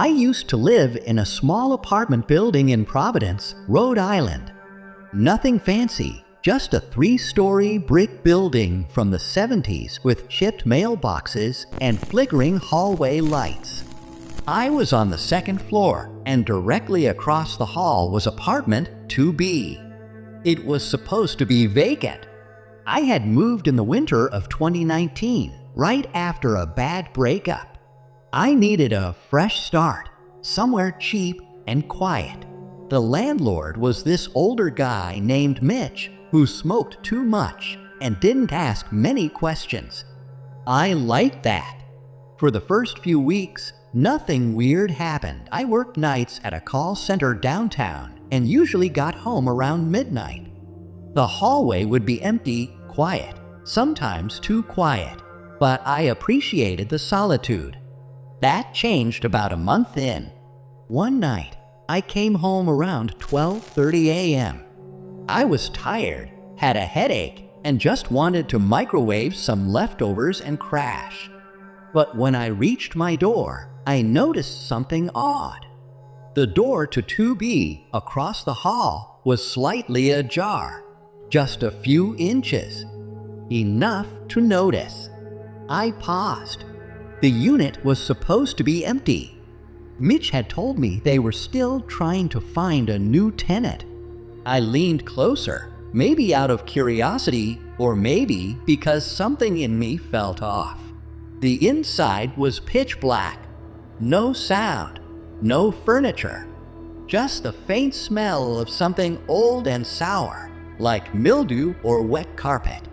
I used to live in a small apartment building in Providence, Rhode Island. Nothing fancy, just a 3-story brick building from the 70s with chipped mailboxes and flickering hallway lights. I was on the 2nd floor, and directly across the hall was apartment 2B. It was supposed to be vacant. I had moved in the winter of 2019, right after a bad breakup. I needed a fresh start, somewhere cheap and quiet. The landlord was this older guy named Mitch who smoked too much and didn't ask many questions. I liked that. For the first few weeks, nothing weird happened. I worked nights at a call center downtown and usually got home around midnight. The hallway would be empty, quiet, sometimes too quiet, but I appreciated the solitude. That changed about a month in. One night, I came home around 12:30 a.m. I was tired, had a headache, and just wanted to microwave some leftovers and crash. But when I reached my door, I noticed something odd. The door to 2B across the hall was slightly ajar, just a few inches. Enough to notice. I paused. The unit was supposed to be empty. Mitch had told me they were still trying to find a new tenant. I leaned closer, maybe out of curiosity, or maybe because something in me felt off. The inside was pitch black. No sound, no furniture. Just the faint smell of something old and sour, like mildew or wet carpet.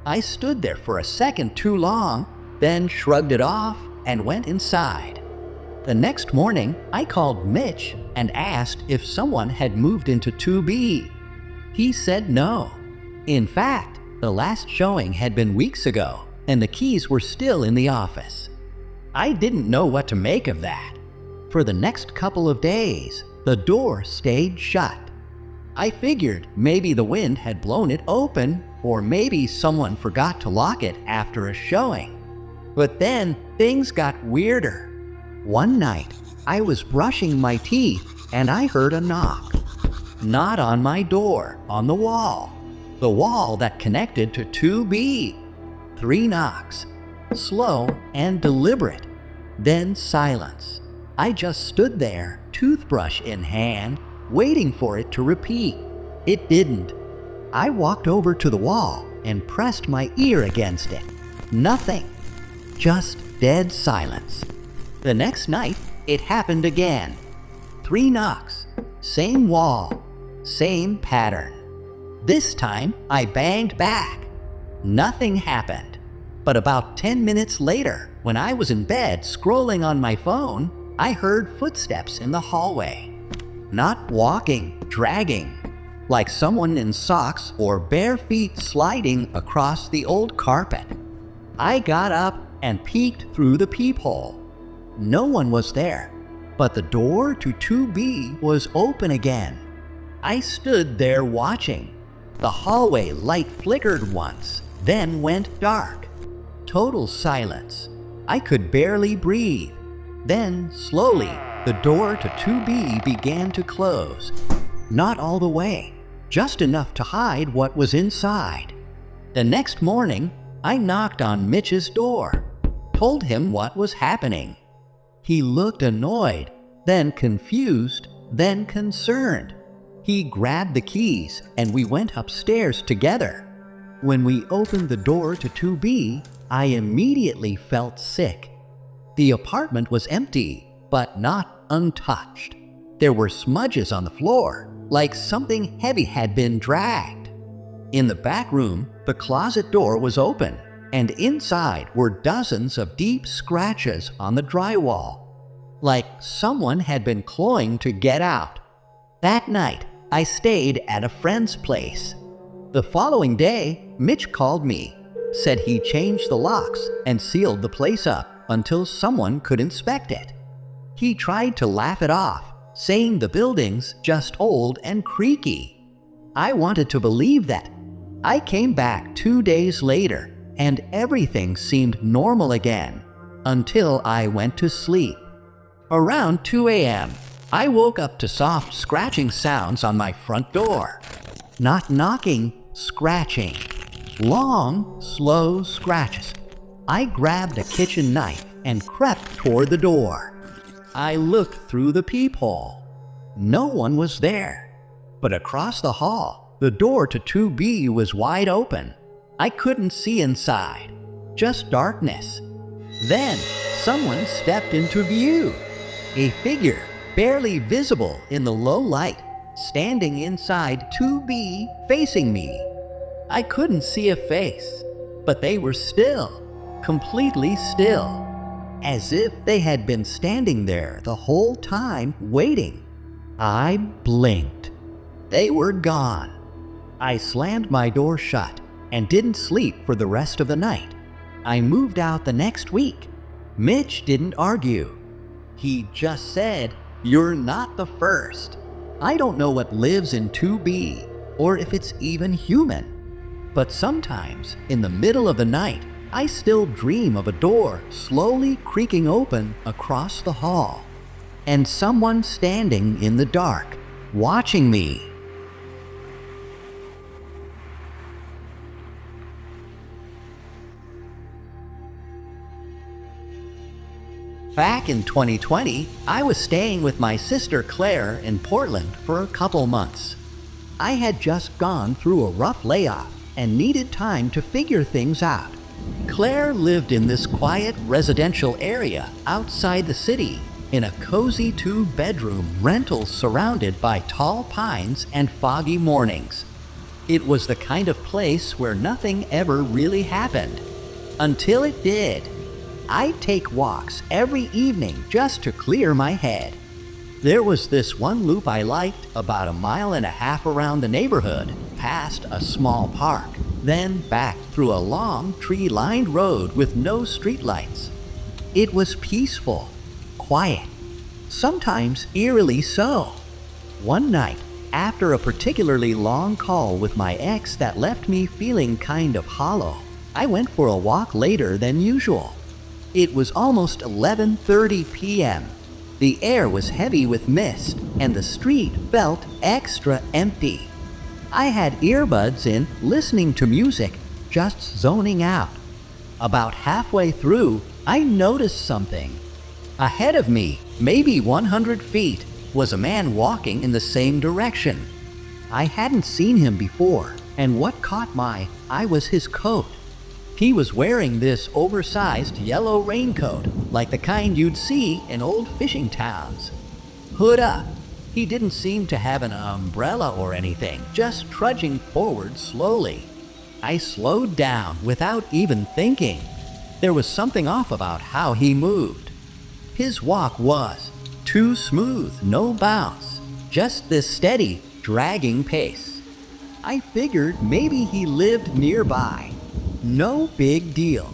I stood there for a second too long, then shrugged it off and went inside. The next morning, I called Mitch and asked if someone had moved into 2B. He said no. In fact, the last showing had been weeks ago, and the keys were still in the office. I didn't know what to make of that. For the next couple of days, the door stayed shut. I figured maybe the wind had blown it open, or maybe someone forgot to lock it after a showing. But then things got weirder. One night, I was brushing my teeth and I heard a knock. Not on my door, on the wall. The wall that connected to 2B. 3 knocks. Slow and deliberate. Then silence. I just stood there, toothbrush in hand, waiting for it to repeat. It didn't. I walked over to the wall and pressed my ear against it. Nothing. Just dead silence. The next night, it happened again. 3 knocks. Same wall. Same pattern. This time, I banged back. Nothing happened. But about 10 minutes later, when I was in bed scrolling on my phone, I heard footsteps in the hallway. Not walking, dragging. Like someone in socks or bare feet sliding across the old carpet. I got up and peeked through the peephole. No one was there, but the door to 2B was open again. I stood there watching. The hallway light flickered once, then went dark. Total silence. I could barely breathe. Then, slowly, the door to 2B began to close. Not all the way, just enough to hide what was inside. The next morning, I knocked on Mitch's door, told him what was happening. He looked annoyed, then confused, then concerned. He grabbed the keys and we went upstairs together. When we opened the door to 2B, I immediately felt sick. The apartment was empty, but not untouched. There were smudges on the floor, like something heavy had been dragged. In the back room, the closet door was open, and inside were dozens of deep scratches on the drywall, like someone had been clawing to get out. That night, I stayed at a friend's place. The following day, Mitch called me, said he changed the locks and sealed the place up until someone could inspect it. He tried to laugh it off, saying the building's just old and creaky. I wanted to believe that. I came back 2 days later, and everything seemed normal again, until I went to sleep. Around 2 a.m., I woke up to soft scratching sounds on my front door. Not knocking, scratching. Long, slow scratches. I grabbed a kitchen knife and crept toward the door. I looked through the peephole. No one was there. But across the hall, the door to 2B was wide open. I couldn't see inside, just darkness. Then, someone stepped into view. A figure, barely visible in the low light, standing inside 2B, facing me. I couldn't see a face, but they were still, completely still, as if they had been standing there the whole time waiting. I blinked. They were gone. I slammed my door shut and didn't sleep for the rest of the night. I moved out the next week. Mitch didn't argue. He just said, "You're not the first." I don't know what lives in 2B or if it's even human. But sometimes, in the middle of the night, I still dream of a door slowly creaking open across the hall, and someone standing in the dark, watching me. Back in 2020, I was staying with my sister Claire in Portland for a couple months. I had just gone through a rough layoff and needed time to figure things out. Claire lived in this quiet residential area outside the city in a cozy 2-bedroom rental surrounded by tall pines and foggy mornings. It was the kind of place where nothing ever really happened. Until it did. I'd take walks every evening just to clear my head. There was this one loop I liked about 1.5 miles around the neighborhood, past a small park, then back through a long tree-lined road with no streetlights. It was peaceful, quiet, sometimes eerily so. One night, after a particularly long call with my ex that left me feeling kind of hollow, I went for a walk later than usual. It was almost 11:30 p.m. The air was heavy with mist, and the street felt extra empty. I had earbuds in, listening to music, just zoning out. About halfway through, I noticed something. Ahead of me, maybe 100 feet, was a man walking in the same direction. I hadn't seen him before, and what caught my eye was his coat. He was wearing this oversized yellow raincoat, like the kind you'd see in old fishing towns. Hood up. He didn't seem to have an umbrella or anything, just trudging forward slowly. I slowed down without even thinking. There was something off about how he moved. His walk was too smooth, no bounce, just this steady, dragging pace. I figured maybe he lived nearby. No big deal.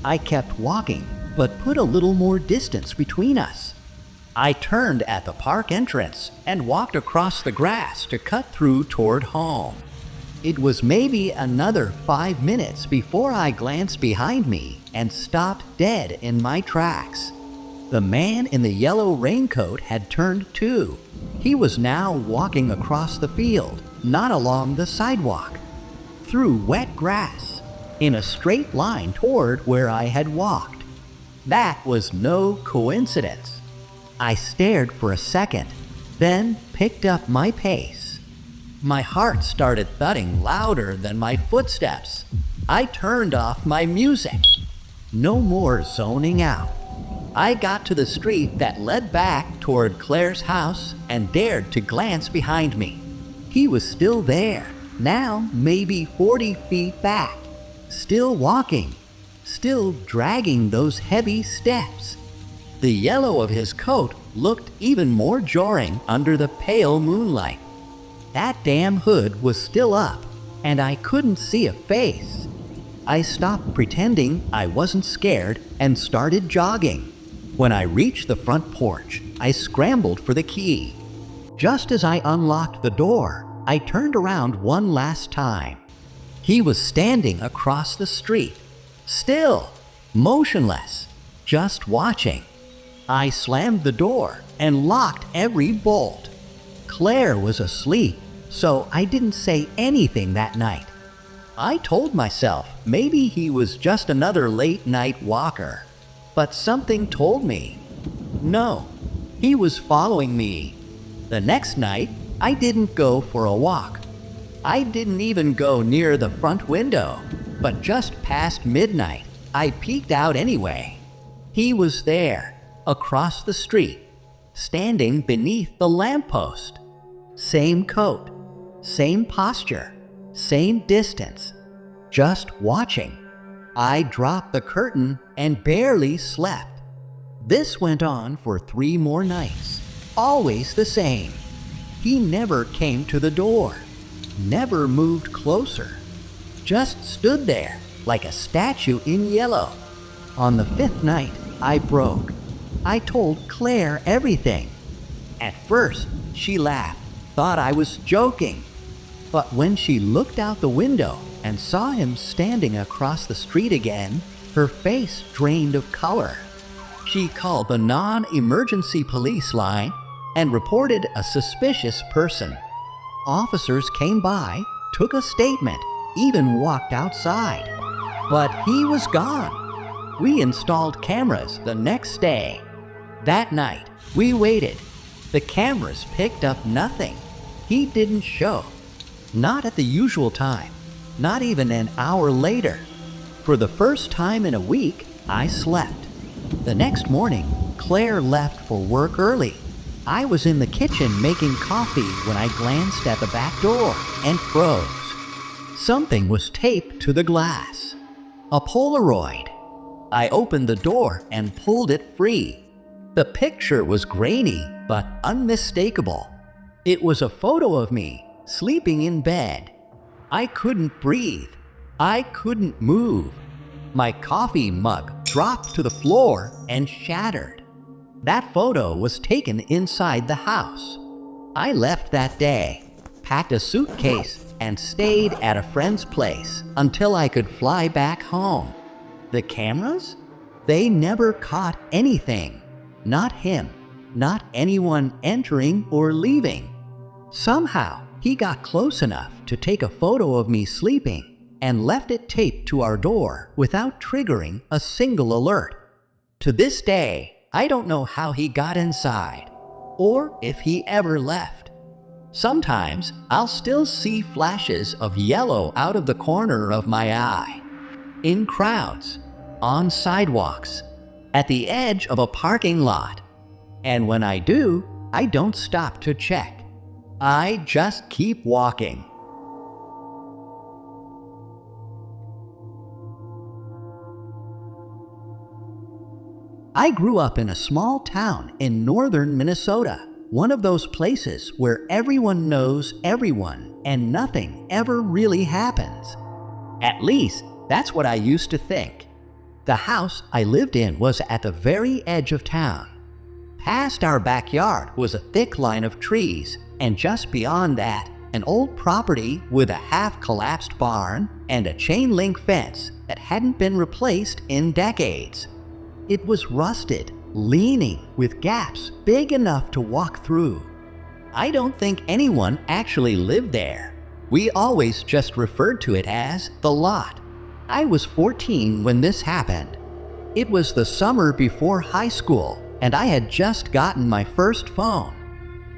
I kept walking, but put a little more distance between us. I turned at the park entrance and walked across the grass to cut through toward home. It was maybe another 5 minutes before I glanced behind me and stopped dead in my tracks. The man in the yellow raincoat had turned too. He was now walking across the field, not along the sidewalk, through wet grass, in a straight line toward where I had walked. That was no coincidence. I stared for a second, then picked up my pace. My heart started thudding louder than my footsteps. I turned off my music. No more zoning out. I got to the street that led back toward Claire's house and dared to glance behind me. He was still there, now maybe 40 feet back. Still walking, still dragging those heavy steps. The yellow of his coat looked even more jarring under the pale moonlight. That damn hood was still up, and I couldn't see a face. I stopped pretending I wasn't scared and started jogging. When I reached the front porch, I scrambled for the key. Just as I unlocked the door, I turned around one last time. He was standing across the street, still, motionless, just watching. I slammed the door and locked every bolt. Claire was asleep, so I didn't say anything that night. I told myself maybe he was just another late-night walker, but something told me, no, he was following me. The next night, I didn't go for a walk. I didn't even go near the front window, but just past midnight, I peeked out anyway. He was there, across the street, standing beneath the lamppost. Same coat, same posture, same distance, just watching. I dropped the curtain and barely slept. This went on for 3 more nights, always the same. He never came to the door, never moved closer, just stood there like a statue in yellow. On the 5th night, I broke. I told Claire everything. At first, she laughed, thought I was joking. But when she looked out the window and saw him standing across the street again, her face drained of color. She called the non-emergency police line and reported a suspicious person. Officers came by, took a statement, even walked outside. But he was gone. We installed cameras the next day. That night, we waited. The cameras picked up nothing. He didn't show. Not at the usual time, not even an hour later. For the first time in a week, I slept. The next morning, Claire left for work early. I was in the kitchen making coffee when I glanced at the back door and froze. Something was taped to the glass. A Polaroid. I opened the door and pulled it free. The picture was grainy but unmistakable. It was a photo of me sleeping in bed. I couldn't breathe. I couldn't move. My coffee mug dropped to the floor and shattered. That photo was taken inside the house. I left that day, packed a suitcase, and stayed at a friend's place until I could fly back home. The cameras? They never caught anything. Not him. Not anyone entering or leaving. Somehow, he got close enough to take a photo of me sleeping and left it taped to our door without triggering a single alert. To this day, I don't know how he got inside or if he ever left. Sometimes, I'll still see flashes of yellow out of the corner of my eye. In crowds, on sidewalks, at the edge of a parking lot. And when I do, I don't stop to check. I just keep walking. I grew up in a small town in northern Minnesota, one of those places where everyone knows everyone and nothing ever really happens. At least, that's what I used to think. The house I lived in was at the very edge of town. Past our backyard was a thick line of trees, and just beyond that, an old property with a half-collapsed barn and a chain-link fence that hadn't been replaced in decades. It was rusted, leaning, with gaps big enough to walk through. I don't think anyone actually lived there. We always just referred to it as the lot. I was 14 when this happened. It was the summer before high school, and I had just gotten my first phone.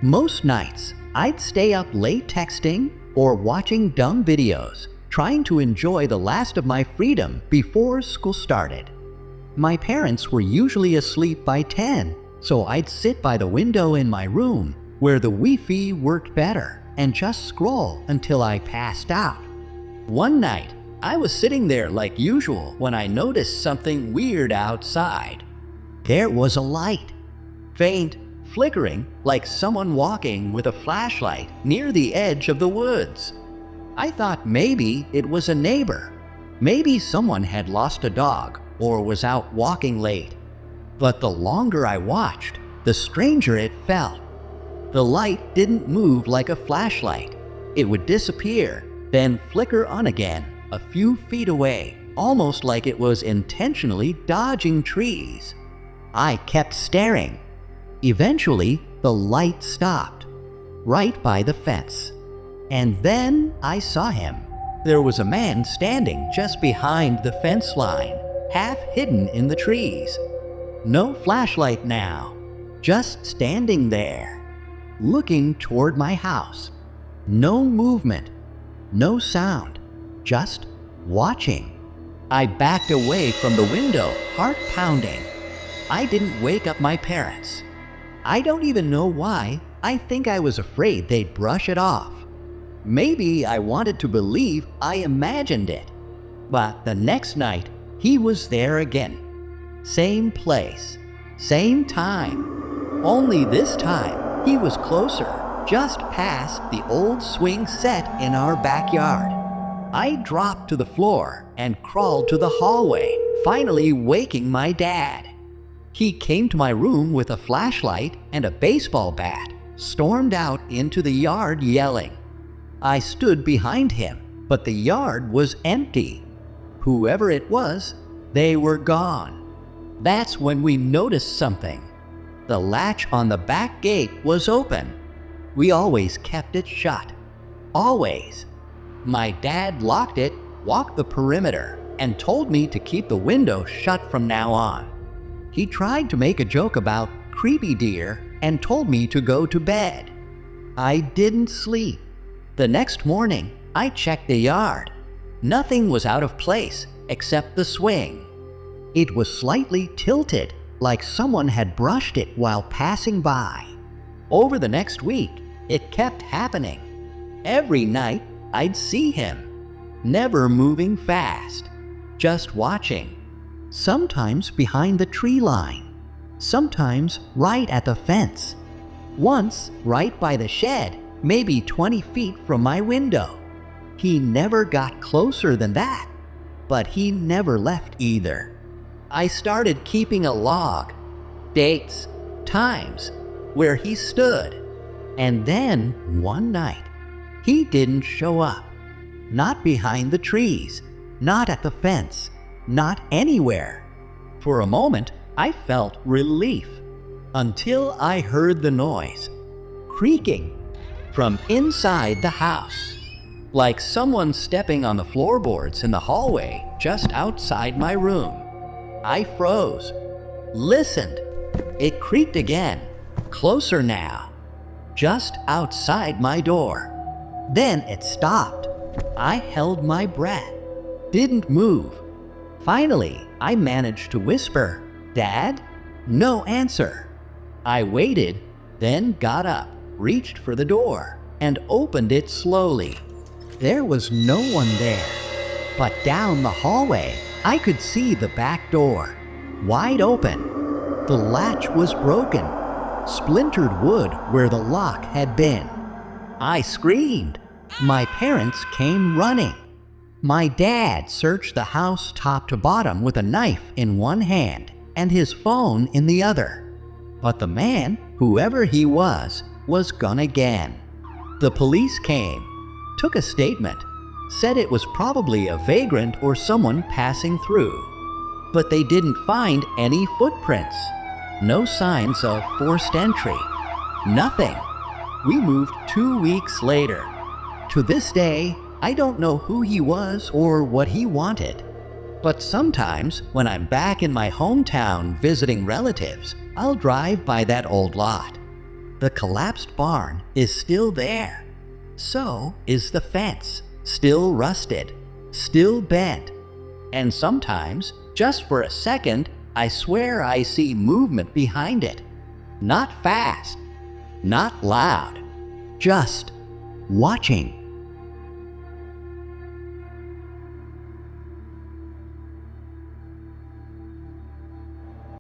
Most nights, I'd stay up late texting or watching dumb videos, trying to enjoy the last of my freedom before school started. My parents were usually asleep by 10, so I'd sit by the window in my room, where the Wi-Fi worked better, and just scroll until I passed out. One night, I was sitting there like usual when I noticed something weird outside. There was a light, faint, flickering, like someone walking with a flashlight near the edge of the woods. I thought maybe it was a neighbor. Maybe someone had lost a dog or was out walking late. But the longer I watched, the stranger it felt. The light didn't move like a flashlight. It would disappear, then flicker on again a few feet away, almost like it was intentionally dodging trees. I kept staring. Eventually, the light stopped, right by the fence. And then I saw him. There was a man standing just behind the fence line, half hidden in the trees. No flashlight now, just standing there, looking toward my house. No movement, no sound, just watching. I backed away from the window, heart pounding. I didn't wake up my parents. I don't even know why. I think I was afraid they'd brush it off. Maybe I wanted to believe I imagined it. But the next night, he was there again. Same place, same time. Only this time, he was closer, just past the old swing set in our backyard. I dropped to the floor and crawled to the hallway, finally waking my dad. He came to my room with a flashlight and a baseball bat, stormed out into the yard yelling. I stood behind him, but the yard was empty. Whoever it was, they were gone. That's when we noticed something. The latch on the back gate was open. We always kept it shut. Always. My dad locked it, walked the perimeter, and told me to keep the window shut from now on. He tried to make a joke about creepy deer and told me to go to bed. I didn't sleep. The next morning, I checked the yard. Nothing was out of place except the swing. It was slightly tilted, like someone had brushed it while passing by. Over the next week, it kept happening. Every night, I'd see him, never moving fast, just watching. Sometimes behind the tree line, sometimes right at the fence. Once, right by the shed, maybe 20 feet from my window. He never got closer than that, but he never left either. I started keeping a log, dates, times, where he stood. And then, one night, he didn't show up. Not behind the trees, not at the fence, not anywhere. For a moment, I felt relief, until I heard the noise, creaking, from inside the house, like someone stepping on the floorboards in the hallway just outside my room. I froze, listened. It creaked again, closer now, just outside my door. Then it stopped. I held my breath, didn't move. Finally, I managed to whisper, "Dad?" No answer. I waited, then got up, reached for the door, and opened it slowly. There was no one there, but down the hallway, I could see the back door, wide open. The latch was broken, splintered wood where the lock had been. I screamed. My parents came running. My dad searched the house top to bottom with a knife in one hand and his phone in the other. But the man, whoever he was gone again. The police came, took a statement, said it was probably a vagrant or someone passing through. But they didn't find any footprints, no signs of forced entry, nothing. We moved 2 weeks later. To this day, I don't know who he was or what he wanted. But sometimes, when I'm back in my hometown visiting relatives, I'll drive by that old lot. The collapsed barn is still there. So is the fence, still rusted, still bent. And sometimes, just for a second, I swear I see movement behind it. Not fast, not loud, just watching.